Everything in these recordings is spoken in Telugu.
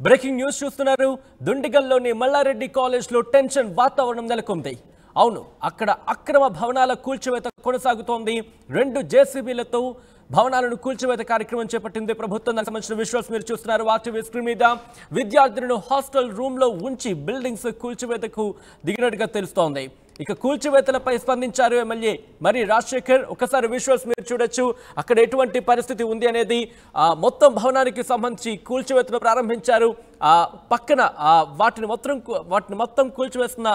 బ్రేకింగ్ న్యూస్ చూస్తున్నారు. దుండిగల్లోని మల్లారెడ్డి కాలేజ్లో టెన్షన్ వాతావరణం నెలకొంది. అవును, అక్కడ అక్రమ భవనాల కూల్చివేత కొనసాగుతోంది. 2 జేసీబీలతో భవనాలను కూల్చివేత కార్యక్రమం చేపట్టింది ప్రభుత్వం. దానికి సంబంధించిన విజువల్స్ మీరు చూస్తున్నారు. ఆర్టీవీ స్క్రీన్ మీద విద్యార్థులను హాస్టల్ రూమ్ లో ఉంచి బిల్డింగ్స్ కూల్చివేతకు దిగినట్టుగా తెలుస్తోంది. ఇక కూల్చివేతలపై స్పందించారు ఎమ్మెల్యే మరి రాజశేఖర్. ఒకసారి విజువల్స్ మీరు చూడొచ్చు. అక్కడ ఎటువంటి పరిస్థితి ఉంది అనేది మొత్తం భవనానికి సంబంధించి కూల్చివేతను ప్రారంభించారు. పక్కన వాటిని మొత్తం కూల్చివేస్తున్న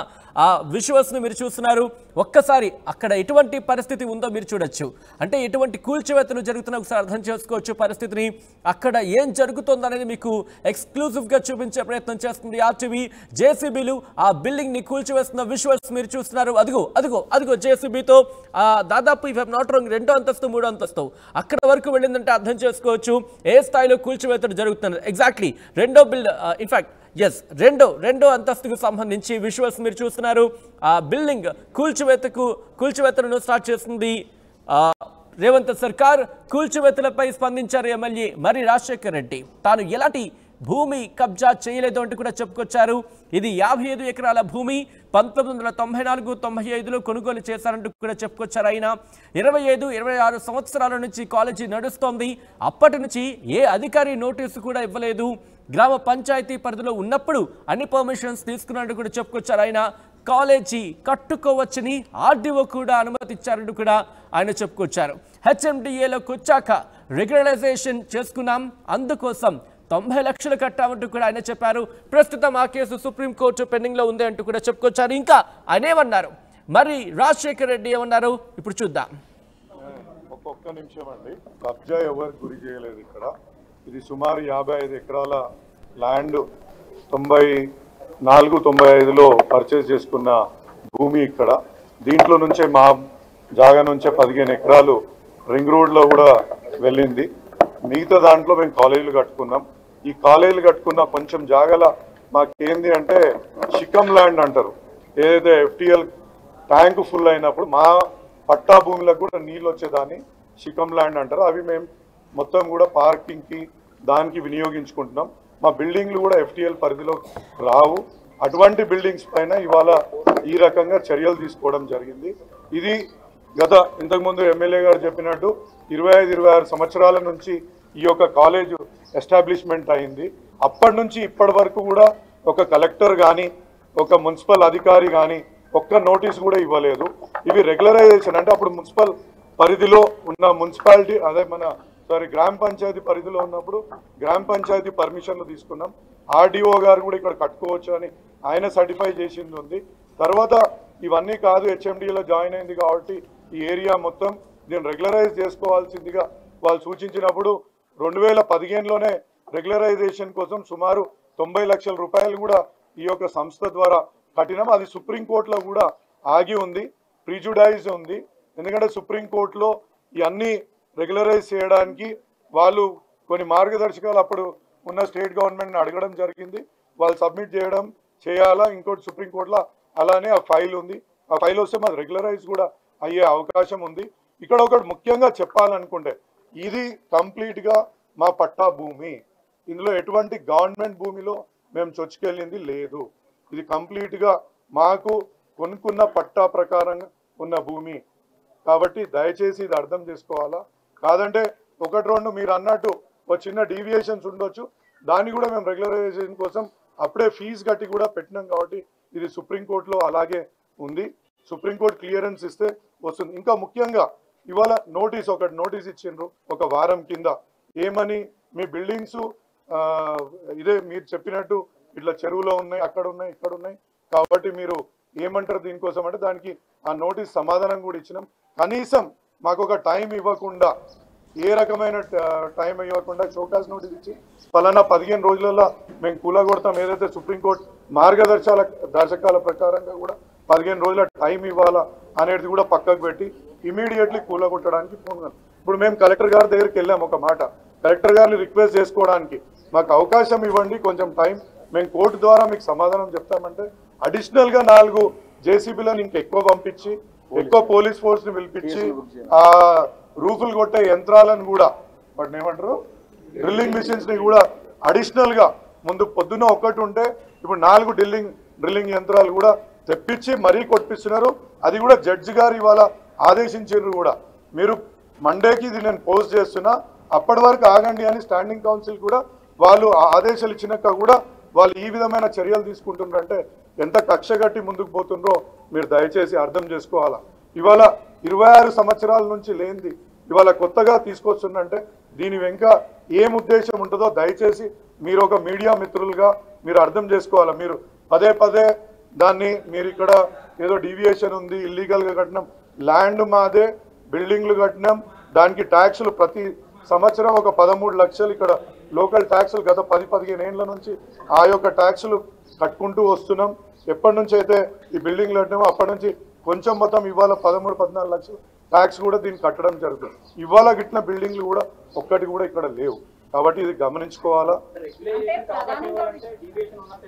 విజువల్స్ ని మీరు చూస్తున్నారు. ఒక్కసారి అక్కడ ఎటువంటి పరిస్థితి ఉందో మీరు చూడొచ్చు. అంటే ఎటువంటి కూల్చివేతలు జరుగుతున్నా ఒకసారి అర్థం చేసుకోవచ్చు పరిస్థితిని. అక్కడ ఏం జరుగుతుందో అనేది మీకు ఎక్స్క్లూజివ్ గా చూపించే ప్రయత్నం చేస్తుంది ఆర్టీవీ. జేసీబీలు ఆ బిల్డింగ్ ని కూల్చివేస్తున్న విజువల్స్ మీరు చూస్తున్నారు. అదిగో జేసీబీతో దాదాపు ఇఫ్ ఐమ్ నాట్ రాంగ్ 2వ అంతస్తు 3వ అంతస్తు అక్కడ వరకు వెళ్ళిందంటే అర్థం చేసుకోవచ్చు ఏ స్థాయిలో కూల్చివేతలు జరుగుతున్నారు. ఎగ్జాక్ట్లీ రెండో అంతస్తుకు సంబంధించి విజువల్స్ మీరు చూస్తున్నారు. ఆ బిల్డింగ్ కూల్చివేతలను స్టార్ట్ చేస్తుంది రేవంత్ సర్కార్. కూల్చివేతలపై స్పందించారు ఎమ్మెల్యే మరి రాజశేఖర్ రెడ్డి. తాను ఎలాంటి భూమి కబ్జా చేయలేదు అంటూ కూడా చెప్పుకొచ్చారు. ఇది 55 ఎకరాల భూమి 1994-95లో కొనుగోలు చేశారంటూ కూడా చెప్పుకొచ్చారు. ఆయన 25-26 సంవత్సరాల నుంచి కాలేజీ నడుస్తోంది. అప్పటి నుంచి ఏ అధికారి నోటీసు కూడా ఇవ్వలేదు. గ్రామ పంచాయతీ పరిధిలో ఉన్నప్పుడు అన్ని పర్మిషన్స్ తీసుకున్నట్టు కూడా చెప్పుకొచ్చారు. ఆయన కాలేజీ కట్టుకోవచ్చని ఆర్డీఓ కూడా అనుమతి ఇచ్చారంటూ కూడా ఆయన చెప్పుకొచ్చారు. హెచ్ఎండిఏలోకి వచ్చాక రెగ్యులరైజేషన్ చేసుకున్నాం, అందుకోసం 90 లక్షలు కట్టామంటూ కూడా ఆయన చెప్పారు. ప్రస్తుతం ఆ కేసు సుప్రీంకోర్టు పెండింగ్ లో ఉంది అంటూ కూడా చెప్పుకొచ్చారు. ఇంకా ఆయన ఏమన్నారు మరి రాజశేఖర్ రెడ్డి ఏమన్నారు ఇప్పుడు చూద్దాం. ఒక్క నిమిషం అండి. కబ్జా ఎవరికి గురి చేయలేదు. ఇక్కడ ఇది సుమారు 55 ఎకరాల ల్యాండ్ 94-95లో పర్చేస్ చేసుకున్న భూమి. ఇక్కడ దీంట్లో నుంచే మా జాగా నుంచే 15 ఎకరాలు రింగ్ రోడ్లో కూడా వెళ్ళింది. మిగతా దాంట్లో మేము కాలేజీలు కట్టుకున్నాం. ఈ కాలేజీలు కట్టుకున్న కొంచెం జాగాల మాకేంది అంటే షికమ్ ల్యాండ్ అంటారు. ఏదైతే ఎఫ్టీఎల్ ట్యాంక్ ఫుల్ అయినప్పుడు మా పట్టా భూములకు కూడా నీళ్ళు వచ్చేదాన్ని షికమ్ ల్యాండ్ అంటారు. అవి మేము మొత్తం కూడా పార్కింగ్కి దానికి వినియోగించుకుంటున్నాం. మా బిల్డింగ్లు కూడా ఎఫ్టీఎల్ పరిధిలో రావు. అటువంటి బిల్డింగ్స్ పైన ఇవాళ ఈ రకంగా చర్యలు తీసుకోవడం జరిగింది. ఇది ఇంతకుముందు ఎమ్మెల్యే గారు చెప్పినట్టు 25-26 సంవత్సరాల నుంచి ఈ యొక్క కాలేజ్ ఎస్టాబ్లిష్మెంట్ అయింది. అప్పటి నుంచి ఇప్పటి వరకు కూడా ఒక కలెక్టర్ కానీ ఒక మున్సిపల్ అధికారి కానీ ఒక్క నోటీస్ కూడా ఇవ్వలేదు. ఇవి రెగ్యులరైజేషన్ అంటే అప్పుడు మున్సిపల్ పరిధిలో ఉన్న మున్సిపాలిటీ గ్రామ పంచాయతీ పరిధిలో ఉన్నప్పుడు గ్రామ పంచాయతీ పర్మిషన్లు తీసుకున్నాం. ఆర్డీఓ గారు కూడా ఇక్కడ కట్టుకోవచ్చు అని ఆయన సర్టిఫై చేసింది ఉంది. తర్వాత ఇవన్నీ కాదు, హెచ్ఎండిలో జాయిన్ అయింది కాబట్టి ఈ ఏరియా మొత్తం దీన్ని రెగ్యులరైజ్ చేసుకోవాల్సిందిగా వాళ్ళు సూచించినప్పుడు 2015లోనే రెగ్యులరైజేషన్ కోసం సుమారు 90 లక్షల రూపాయలు కూడా ఈ యొక్క సంస్థ ద్వారా కట్టినాం. అది సుప్రీంకోర్టులో కూడా ఆగి ఉంది, ప్రిజుడైజ్ ఉంది. ఎందుకంటే సుప్రీంకోర్టులో ఇవన్నీ రెగ్యులరైజ్ చేయడానికి వాళ్ళు కొన్ని మార్గదర్శకాలు అప్పుడు ఉన్న స్టేట్ గవర్నమెంట్ని అడగడం జరిగింది. వాళ్ళు సబ్మిట్ చేయాలా. ఇంకోటి సుప్రీంకోర్టులో అలానే ఆ ఫైల్ ఉంది. ఆ ఫైల్ వస్తే మాది రెగ్యులరైజ్ కూడా అయ్యే అవకాశం ఉంది. ఇక్కడ ఒకటి ముఖ్యంగా చెప్పాలనుకుంటే ఇది కంప్లీట్గా మా పట్టా భూమి. ఇందులో ఎటువంటి గవర్నమెంట్ భూమిలో మేము చొచ్చుకెళ్ళింది లేదు. ఇది కంప్లీట్గా మాకు కొనుక్కున్న పట్టా ప్రకారంగా ఉన్న భూమి కాబట్టి దయచేసి ఇది అర్థం చేసుకోవాలా. కాదంటే 1-2 మీరు అన్నట్టు ఒక చిన్న డీవియేషన్స్ ఉండొచ్చు. దాన్ని కూడా మేము రెగ్యులరైజేషన్ కోసం అప్పుడే ఫీజు కట్టి కూడా పెట్టినాం కాబట్టి ఇది సుప్రీంకోర్టులో అలాగే ఉంది. సుప్రీంకోర్టు క్లియరెన్స్ ఇస్తే వస్తుంది. ఇంకా ముఖ్యంగా ఇవాళ నోటీస్ ఇచ్చిండ్రు ఒక వారం కింద. ఏమని, మీ బిల్డింగ్స్ ఇదే మీరు చెప్పినట్టు ఇట్లా చెరువులో ఉన్నాయి, అక్కడ ఉన్నాయి, ఇక్కడ ఉన్నాయి కాబట్టి మీరు ఏమంటారు దీనికోసం అంటే దానికి ఆ నోటీస్ సమాధానం కూడా ఇచ్చినాం. కనీసం మాకు ఒక టైం ఇవ్వకుండా, ఏ రకమైన టైం ఇవ్వకుండా షోకాస్ నోటీస్ ఇచ్చి ఫలానా 15 రోజులలో మేము కూలగొడతాం, ఏదైతే సుప్రీంకోర్టు మార్గదర్శకాల ప్రకారంగా కూడా 15 రోజుల టైం ఇవ్వాలా అనేది కూడా పక్కకు పెట్టి ఇమీడియట్లీ కూలగొట్టడానికి ఫోన్. ఇప్పుడు మేము కలెక్టర్ గారి దగ్గరికి వెళ్ళాం. ఒక మాట కలెక్టర్ గారిని రిక్వెస్ట్ చేసుకోవడానికి మాకు అవకాశం ఇవ్వండి, కొంచెం టైం, మేము కోర్టు ద్వారా మీకు సమాధానం చెప్తామంటే అడిషనల్గా 4 జేసీబీలను ఇంకెక్కువ పంపించి ఎక్కువ పోలీస్ ఫోర్స్ని పిలిపించి ఆ రూఫులు కొట్టే యంత్రాలను కూడా వాటిని ఏమంటారు డ్రిల్లింగ్ మిషన్స్ని కూడా అడిషనల్గా ముందు పొద్దున ఒకటి ఉంటే ఇప్పుడు 4 డ్రిల్లింగ్ యంత్రాలు కూడా తెప్పించి మరీ కొట్టిస్తున్నారు. అది కూడా జడ్జి గారు ఇవాళ ఆదేశించారు కూడా, మీరు మండేకి ఇది నేను పోస్ట్ చేస్తున్నా, అప్పటి వరకు ఆగండి అని స్టాండింగ్ కౌన్సిల్ కూడా వాళ్ళు ఆదేశాలు ఇచ్చినాక కూడా వాళ్ళు ఈ విధమైన చర్యలు తీసుకుంటున్నారంటే ఎంత కక్ష కట్టి ముందుకు పోతుండ్రో మీరు దయచేసి అర్థం చేసుకోవాలా. ఇవాళ 26 సంవత్సరాల నుంచి లేనిది ఇవాళ కొత్తగా తీసుకొస్తుందంటే దీని వెనుక ఏం ఉద్దేశం ఉంటుందో దయచేసి మీరు ఒక మీడియా మిత్రులుగా మీరు అర్థం చేసుకోవాలా. మీరు పదే దాన్ని మీరు ఇక్కడ ఏదో డీవియేషన్ ఉంది, ఇల్లీగల్గా కట్టినాం, ల్యాండ్ మాదే, బిల్డింగ్లు కట్టినాం, దానికి ట్యాక్సులు ప్రతి సంవత్సరం ఒక 13 లక్షలు ఇక్కడ లోకల్ ట్యాక్సులు గత 10-15 ఏళ్ళ నుంచి ఆ యొక్క ట్యాక్సులు కట్టుకుంటూ వస్తున్నాం. ఎప్పటి నుంచి అయితే ఈ బిల్డింగ్లు కట్టినామో అప్పటి నుంచి కొంచెం మొత్తం ఇవాళ 13-14 లక్షలు ట్యాక్స్ కూడా దీన్ని కట్టడం జరుగుతుంది. ఇవాళ గిట్టిన బిల్డింగ్లు కూడా ఒక్కటి కూడా ఇక్కడ లేవు. కాబట్టి ఇది గమనించుకోవాలా.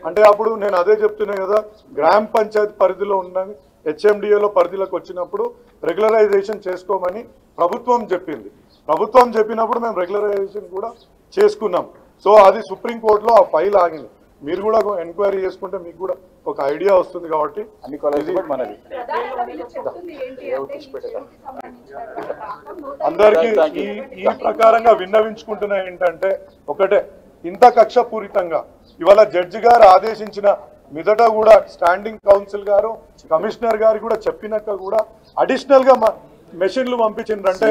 అంటే అప్పుడు నేను అదే చెప్తున్నా కదా, గ్రామ పంచాయతీ పరిధిలో ఉన్న హెచ్ఎండిఏలో పరిధిలోకి వచ్చినప్పుడు రెగ్యులరైజేషన్ చేసుకోమని ప్రభుత్వం చెప్పింది. ప్రభుత్వం చెప్పినప్పుడు మేము రెగ్యులరైజేషన్ కూడా చేసుకున్నాం. సో అది సుప్రీంకోర్టులో ఆ ఫైల్ ఆగింది. మీరు కూడా ఎంక్వైరీ చేసుకుంటే మీకు కూడా ఒక ఐడియా వస్తుంది. కాబట్టి అన్ని కాలేజీలు మనది అందరికీ ఈ ప్రకారంగా విన్నవించుకుంటున్నా ఏంటంటే ఒకటే, ఇంత కక్షపూరితంగా ఇవాళ జడ్జి గారు ఆదేశించిన మీదట కూడా స్టాండింగ్ కౌన్సిల్ గారు కమిషనర్ గారు కూడా చెప్పినాక కూడా అడిషనల్ గా మెషిన్లు పంపించిందంటే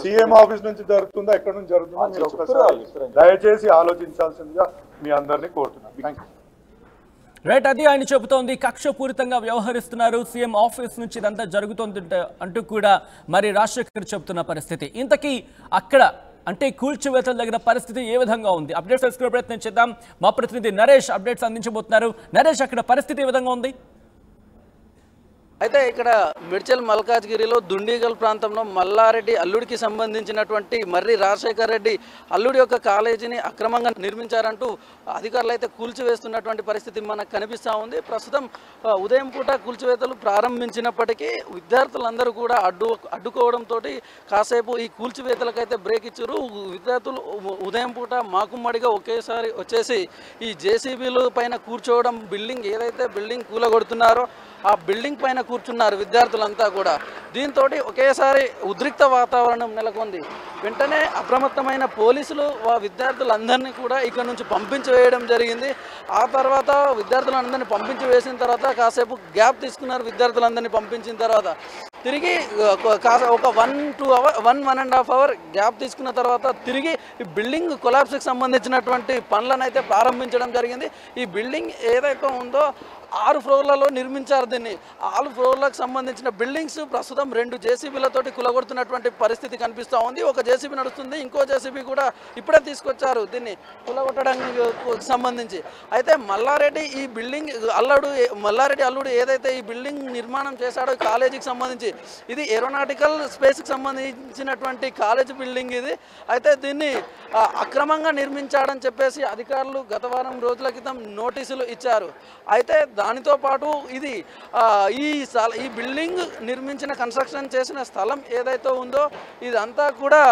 సీఎం ఆఫీస్ నుంచి జరుగుతుందా ఎక్కడ నుంచి జరుగుతుందా మీరు ఒక్కసారి దయచేసి ఆలోచించాల్సిందిగా మీ అందరినీ కోరుతున్నాను. Thank you. రైట్, అది ఆయన చెబుతోంది. కక్షపూరితంగా వ్యవహరిస్తున్నారు, సీఎం ఆఫీస్ నుంచి ఇదంతా జరుగుతోంది అంటూ కూడా మరి రాజశేఖర్ చెబుతున్న పరిస్థితి. ఇంతకీ అక్కడ అంటే కూల్చివేతలు దగ్గర పరిస్థితి ఏ విధంగా ఉంది? అప్డేట్స్ తెలుసుకునే ప్రయత్నం చేద్దాం. మా ప్రతినిధి నరేష్ అప్డేట్స్ అందించబోతున్నారు. నరేష్, అక్కడ పరిస్థితి ఏ విధంగా ఉంది? అయితే ఇక్కడ మిడ్చల్ మల్కాజ్గిరిలో దుండిగల్ ప్రాంతంలో మల్లారెడ్డి అల్లుడికి సంబంధించినటువంటి మర్రి రాజశేఖర్ రెడ్డి అల్లుడి యొక్క కాలేజీని అక్రమంగా నిర్మించారంటూ అధికారులు అయితే కూల్చివేస్తున్నటువంటి పరిస్థితి మనకు కనిపిస్తూ ఉంది. ప్రస్తుతం ఉదయం పూట కూల్చివేతలు ప్రారంభించినప్పటికీ విద్యార్థులందరూ కూడా అడ్డుకోవడంతో కాసేపు ఈ కూల్చివేతలకైతే బ్రేక్ ఇచ్చారు. విద్యార్థులు ఉదయం పూట మాకుమ్మడిగా ఒకేసారి వచ్చేసి ఈ జేసీబీలు పైన కూర్చోవడం, బిల్డింగ్ ఏదైతే బిల్డింగ్ కూలగొడుతున్నారో ఆ బిల్డింగ్ పైన కూర్చున్నారు విద్యార్థులంతా కూడా. దీంతో ఒకేసారి ఉద్రిక్త వాతావరణం నెలకొంది. వెంటనే అప్రమత్తమైన పోలీసులు విద్యార్థులందరినీ కూడా ఇక్కడ నుంచి పంపించి వేయడం జరిగింది. ఆ తర్వాత విద్యార్థులందరినీ పంపించి వేసిన తర్వాత కాసేపు గ్యాప్ తీసుకున్నారు. విద్యార్థులందరినీ పంపించిన తర్వాత తిరిగి ఒక 1.5 అవర్ గ్యాప్ తీసుకున్న తర్వాత తిరిగి ఈ బిల్డింగ్ కొలాప్స్కి సంబంధించినటువంటి పనులను అయితే ప్రారంభించడం జరిగింది. ఈ బిల్డింగ్ ఏదైతే ఉందో 6 ఫ్లోర్లలో నిర్మించారు. దీన్ని 6 ఫ్లోర్లకు సంబంధించిన బిల్డింగ్స్ ప్రస్తుతం 2 జేసీబీలతోటి కులగొడుతున్నటువంటి పరిస్థితి కనిపిస్తూ ఉంది. ఒక జేసీబీ నడుస్తుంది, ఇంకో జేసీబీ కూడా ఇప్పుడే తీసుకొచ్చారు దీన్ని కులగొట్టడానికి సంబంధించి. అయితే మల్లారెడ్డి అల్లుడు ఏదైతే ఈ బిల్డింగ్ నిర్మాణం చేశాడో కాలేజీకి సంబంధించి, ఇది ఏరోనాటికల్ స్పేస్కి సంబంధించినటువంటి కాలేజీ బిల్డింగ్ ఇది. అయితే దీన్ని అక్రమంగా నిర్మించాడని చెప్పేసి అధికారులు గత వారం రోజుల క్రితం నోటీసులు ఇచ్చారు. అయితే దానితో పాటు ఇది ఈ బిల్డింగ్ నిర్మించిన కన్స్ట్రక్షన్ చేసిన స్థలం ఏదైతే ఉందో ఇదంతా కూడా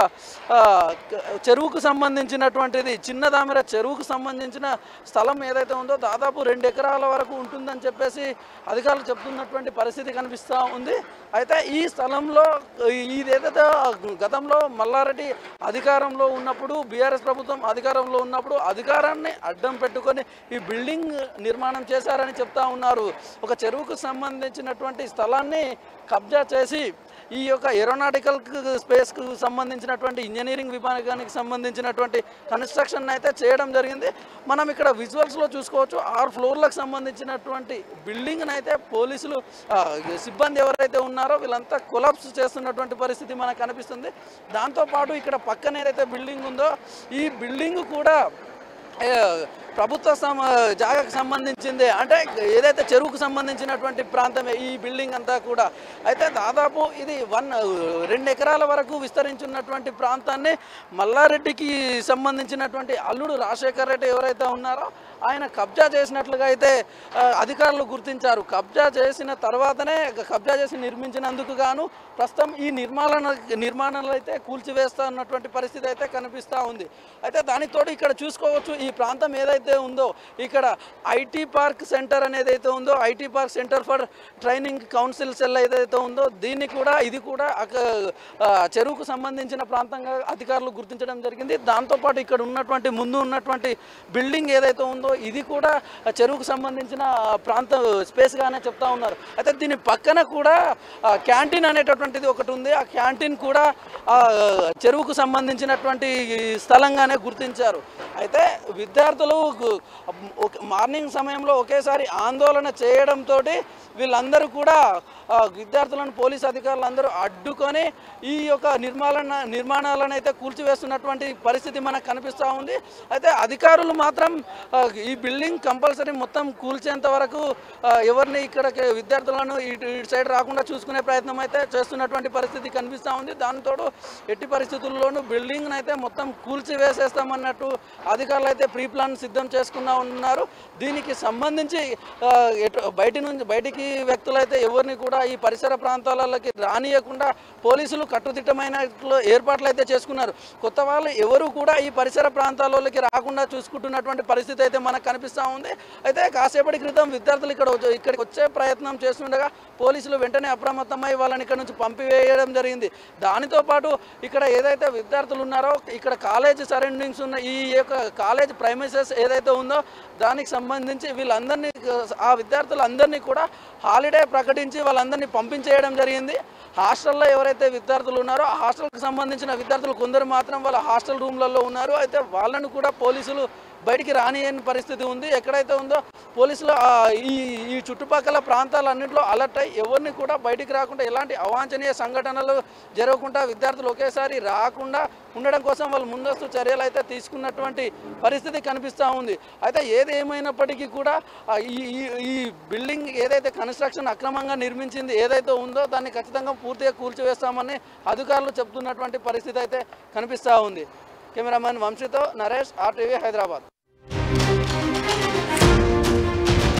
చెరువుకు సంబంధించినటువంటిది, చిన్నదామెర చెరువుకు సంబంధించిన స్థలం ఏదైతే ఉందో దాదాపు 2 ఎకరాల వరకు ఉంటుందని చెప్పేసి అధికారులు చెప్తున్నటువంటి పరిస్థితి కనిపిస్తూ ఉంది. అయితే ఈ స్థలంలో ఇదేదైతే గతంలో మల్లారెడ్డి అధికారంలో ఉన్నప్పుడు, బీఆర్ఎస్ ప్రభుత్వం అధికారంలో ఉన్నప్పుడు అధికారాన్ని అడ్డం పెట్టుకొని ఈ బిల్డింగ్ నిర్మాణం చేశారని చెప్తా ఉన్నారు. ఒక చెరువుకు సంబంధించినటువంటి స్థలాన్ని కబ్జా చేసి ఈ యొక్క ఏరోనాటికల్ స్పేస్కు సంబంధించినటువంటి ఇంజనీరింగ్ విభాగానికి సంబంధించినటువంటి కన్స్ట్రక్షన్ అయితే చేయడం జరిగింది. మనం ఇక్కడ విజువల్స్లో చూసుకోవచ్చు. 6 ఫ్లోర్లకు సంబంధించినటువంటి బిల్డింగ్ని అయితే పోలీసులు సిబ్బంది ఎవరైతే ఉన్నారో వీళ్ళంతా కొలాప్స్ చేస్తున్నటువంటి పరిస్థితి మనకు కనిపిస్తుంది. దాంతోపాటు ఇక్కడ పక్కన ఏదైతే బిల్డింగ్ ఉందో ఈ బిల్డింగ్ కూడా ప్రభుత్వ జాగాకు సంబంధించింది, అంటే ఏదైతే చెరువుకు సంబంధించినటువంటి ప్రాంతమే ఈ బిల్డింగ్ అంతా కూడా. అయితే దాదాపు ఇది 2 ఎకరాల వరకు విస్తరించున్నటువంటి ప్రాంతాన్ని మల్లారెడ్డికి సంబంధించినటువంటి అల్లుడు రాజశేఖర్ రెడ్డి ఎవరైతే ఉన్నారో ఆయన కబ్జా చేసినట్లుగా అయితే అధికారులు గుర్తించారు. కబ్జా చేసిన తర్వాతనే కబ్జా చేసి నిర్మించినందుకు గాను ప్రస్తుతం ఈ నిర్మాణాలు అయితే కూల్చివేస్తా ఉన్నటువంటి పరిస్థితి అయితే కనిపిస్తూ ఉంది. అయితే దానితో ఇక్కడ చూసుకోవచ్చు, ఈ ప్రాంతం ఏదైతే ఉందో ఇక్కడ ఐటీ పార్క్ సెంటర్ అనేది అయితే ఉందో, IT park centre for training council cell ఏదైతే ఉందో దీన్ని కూడా ఇది కూడా చెరువుకు సంబంధించిన ప్రాంతంగా అధికారులు గుర్తించడం జరిగింది. దాంతోపాటు ఇక్కడ ఉన్నటువంటి ముందు ఉన్నటువంటి బిల్డింగ్ ఏదైతే ఉందో ఇది కూడా చెరువుకు సంబంధించిన ప్రాంత స్పేస్గానే చెప్తా ఉన్నారు. అయితే దీని పక్కన కూడా క్యాంటీన్ అనేటటువంటిది ఒకటి ఉంది. ఆ క్యాంటీన్ కూడా చెరువుకు సంబంధించినటువంటి స్థలంగానే గుర్తించారు. అయితే విద్యార్థులు మార్నింగ్ సమయంలో ఒకేసారి ఆందోళన చేయడంతో వీళ్ళందరూ కూడా విద్యార్థులను పోలీసు అధికారులు అందరూ అడ్డుకొని ఈ యొక్క నిర్మాణాలను అయితే కూల్చివేస్తున్నటువంటి పరిస్థితి మనకు కనిపిస్తూ ఉంది. అయితే అధికారులు మాత్రం ఈ బిల్డింగ్ కంపల్సరీ మొత్తం కూల్చేంత వరకు ఎవరిని ఇక్కడ విద్యార్థులను ఇటు సైడ్ రాకుండా చూసుకునే ప్రయత్నం అయితే చేస్తున్నటువంటి పరిస్థితి కనిపిస్తూ ఉంది. దాంతో ఎట్టి పరిస్థితుల్లోనూ బిల్డింగ్ను అయితే మొత్తం కూల్చివేసేస్తామన్నట్టు అధికారులు అయితే ప్రీ ప్లాన్ సిద్ధం చేసుకున్నా ఉన్నారు. దీనికి సంబంధించి బయటికి వ్యక్తులైతే ఎవరిని కూడా ఈ పరిసర ప్రాంతాలకి రానియకుండా పోలీసులు కట్టుదిట్టమైన ఏర్పాట్లు అయితే చేసుకున్నారు. కొత్త వాళ్ళు ఎవరు కూడా ఈ పరిసర ప్రాంతాలకి రాకుండా చూసుకుంటున్నటువంటి పరిస్థితి అయితే మనకు కనిపిస్తూ ఉంది. అయితే కాసేపటి క్రితం విద్యార్థులు ఇక్కడికి వచ్చే ప్రయత్నం చేస్తుండగా పోలీసులు వెంటనే అప్రమత్తమై వాళ్ళని ఇక్కడ నుంచి పంపివేయడం జరిగింది. దానితో పాటు ఇక్కడ ఏదైతే విద్యార్థులు ఉన్నారో ఇక్కడ కాలేజ్ సరౌండింగ్స్ ఉన్న ఈ యొక్క కాలేజ్ ప్రైమిసెస్ ఏదైతే ఉందో దానికి సంబంధించి వీళ్ళందరినీ ఆ విద్యార్థులందరినీ కూడా హాలిడే ప్రకటించి వాళ్ళందరినీ పంపించేయడం జరిగింది. హాస్టల్లో ఎవరైతే విద్యార్థులు ఉన్నారో ఆ హాస్టల్కి సంబంధించిన విద్యార్థులు కొందరు మాత్రం వాళ్ళ హాస్టల్ రూమ్లలో ఉన్నారు. అయితే వాళ్ళను కూడా పోలీసులు బయటికి రానియని పరిస్థితి ఉంది. ఎక్కడైతే ఉందో పోలీసులు ఈ చుట్టుపక్కల ప్రాంతాలన్నింటిలో అలర్ట్ అయ్యి ఎవరిని కూడా బయటికి రాకుండా ఎలాంటి అవాంఛనీయ సంఘటనలు జరగకుండా విద్యార్థులు ఒకేసారి రాకుండా ఉండడం కోసం వాళ్ళు ముందస్తు చర్యలు అయితే తీసుకున్నటువంటి పరిస్థితి కనిపిస్తూ ఉంది. అయితే ఏది ఏమైనప్పటికీ కూడా ఈ బిల్డింగ్ ఏదైతే కన్స్ట్రక్షన్ అక్రమంగా నిర్మించింది ఏదైతే ఉందో దాన్ని ఖచ్చితంగా పూర్తిగా కూల్చివేస్తామని అధికారులు చెప్తున్నటువంటి పరిస్థితి అయితే కనిపిస్తూ ఉంది. కెమెరామెన్ వంశీతో నరేష్, RTV హైదరాబాద్.